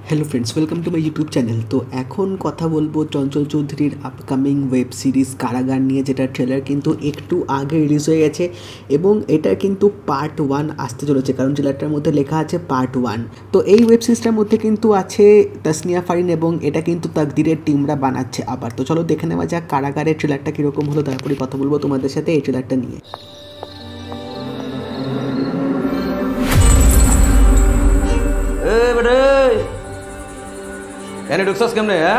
Hello friends, welcome to my YouTube channel. तो এখন কথা বলবো চঞ্চল চৌধুরীর আপকামিং ওয়েব সিরিজ কারাগার নিয়ে, যেটা ট্রেলার কিন্তু একটু আগে রিলিজ হয়ে গেছে এবং এটা কিন্তু পার্ট 1 আসতে চলেছে, কারণ ট্রেলারটার মধ্যে লেখা আছে পার্ট 1। তো এই ওয়েব সিরিজটার মধ্যে কিন্তু আছে তাসনিয়া ফারিন এবং এটা কিন্তু তাকদিরের টিমরা বানাচ্ছে আবার। তো চলো দেখে নেওয়া যাক কারাগারের ট্রেলারটা কীরকম হলো, তারপরে কথা বলবো তোমাদের সাথে এই ট্রেলারটা নিয়ে। यानी ढुकसास केमने है?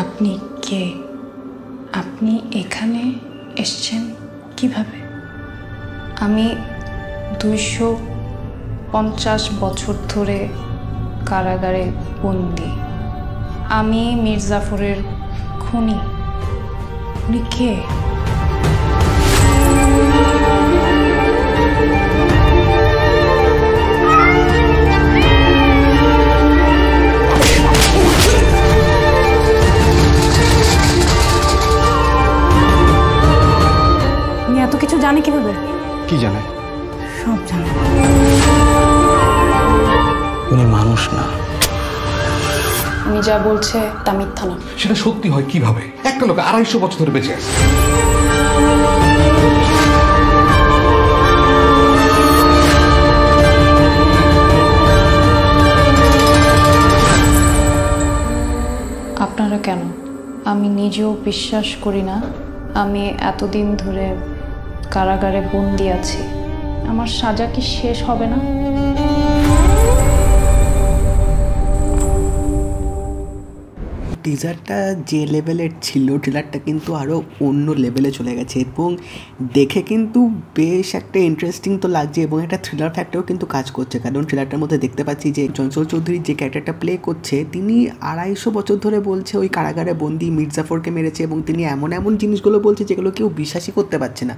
আপনি কে? আপনি এখানে এসেছেন কিভাবে? আমি 250 বছর ধরে কারাগারে বন্দি। আমি মীর জাফরের খুনি। উনি কে? এত কিছু জানে কিভাবে? কি জানে? সব জানে। উনি মানুষ না। উনি যা বলছে তা মিথ্যা না। সেটা সত্যি হয় কিভাবে? একটা লোক 250 বছর ধরে বেঁচে আছে। আপনারা কেন? আমি নিজেও বিশ্বাস করি না আমি এতদিন ধরে কারাগারে বন্দি আছি। আমার সাজা কি শেষ হবে না? টিজারটা যে লেভেলের ছিল, ট্রেলারটা কিন্তু আরও অন্য লেভেলে চলে গেছে এবং দেখে কিন্তু বেশ একটা ইন্টারেস্টিং তো লাগছে এবং একটা থ্রিলার ফ্যাক্টরও কিন্তু কাজ করছে, কারণ ট্রেলারটার মধ্যে দেখতে পাচ্ছি যে চঞ্চল চৌধুরী যে ক্যারেক্টারটা প্লে করছে তিনি 250 বছর ধরে বলছে ওই কারাগারে বন্দি মীর জাফরকে মেরেছে এবং তিনি এমন এমন জিনিসগুলো বলছে যেগুলো কেউ বিশ্বাসই করতে পারছে না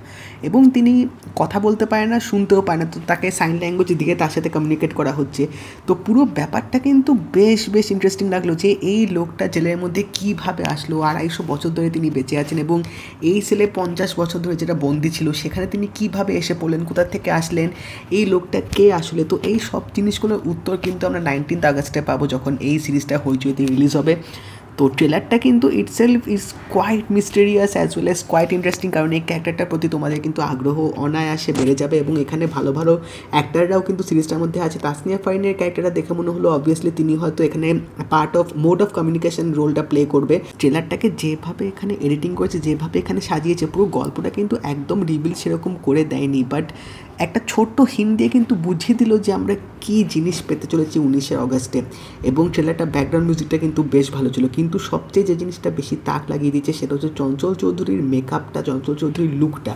এবং তিনি কথা বলতে পারে না, শুনতেও পারে না, তো তাকে সাইন ল্যাঙ্গুয়েজের দিকে তার সাথে কমিউনিকেট করা হচ্ছে। তো পুরো ব্যাপারটা কিন্তু বেশ ইন্টারেস্টিং লাগলো যে এই লোকটা জেলের মধ্যে কিভাবে আসলো, 250 বছর ধরে তিনি বেঁচে আছেন এবং এই ছেলে 50 বছর ধরে যেটা বন্দি ছিল সেখানে তিনি কিভাবে এসে পড়লেন, কোথা থেকে আসলেন, এই লোকটা কে আসলে। তো এই সব জিনিসগুলোর উত্তর কিন্তু আমরা 19 আগস্টে পাবো, যখন এই সিরিজটা হইচইতে রিলিজ হবে। তো ট্রেলারটা কিন্তু itself is quite mysterious as well as quite interesting, কারণ এই ক্যারেক্টারটার প্রতি তোমাদের কিন্তু আগ্রহ অনায়াসে বেড়ে যাবে এবং এখানে ভালো ভালো অ্যাক্টাররাও কিন্তু সিরিজটার মধ্যে আছে। তাসনিয়া ফারিনের ক্যারেক্টারটা দেখে মনে হলো অবভিয়াসলি তিনি হয়তো এখানে মোড অফ কমিউনিকেশন রোলটা প্লে করবে। ট্রেলারটাকে যেভাবে এখানে এডিটিং করেছে, যেভাবে এখানে সাজিয়েছে, পুরো গল্পটা কিন্তু একদম রিভিল সেরকম করে দেয়নি, বাট একটা ছোট্ট হিন্ট দিয়ে কিন্তু বুঝিয়ে দিল যে আমরা কী জিনিস পেতে চলেছি 19 আগস্টে। এবং ট্রেলারটা ব্যাকগ্রাউন্ড মিউজিকটা কিন্তু বেশ ভালো ছিল, কিন্তু সবচেয়ে যে জিনিসটা বেশি তাক লাগিয়ে দিচ্ছে সেটা হচ্ছে চঞ্চল চৌধুরীর মেকআপটা, চঞ্চল চৌধুরীর লুকটা,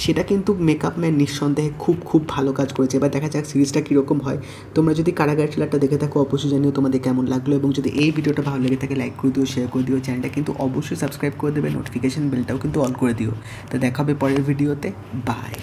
সেটা কিন্তু মেকআপ ম্যান নিঃসন্দেহে খুব ভালো কাজ করেছে। এবার দেখা যাক সিরিজটা কীরকম হয়। তোমরা যদি কারাগার ট্রেলারটা দেখে থাকো অবশ্যই জানিও তোমাদের কেমন লাগলো, এবং যদি এই ভিডিওটা ভালো লেগে থাকে লাইক করে দিও, শেয়ার করে দিও, চ্যানেলটা কিন্তু অবশ্যই সাবস্ক্রাইব করে দেবে, নোটিফিকেশন বেলটাও কিন্তু অন করে দিও। তো দেখা হবে পরের ভিডিওতে। বাই।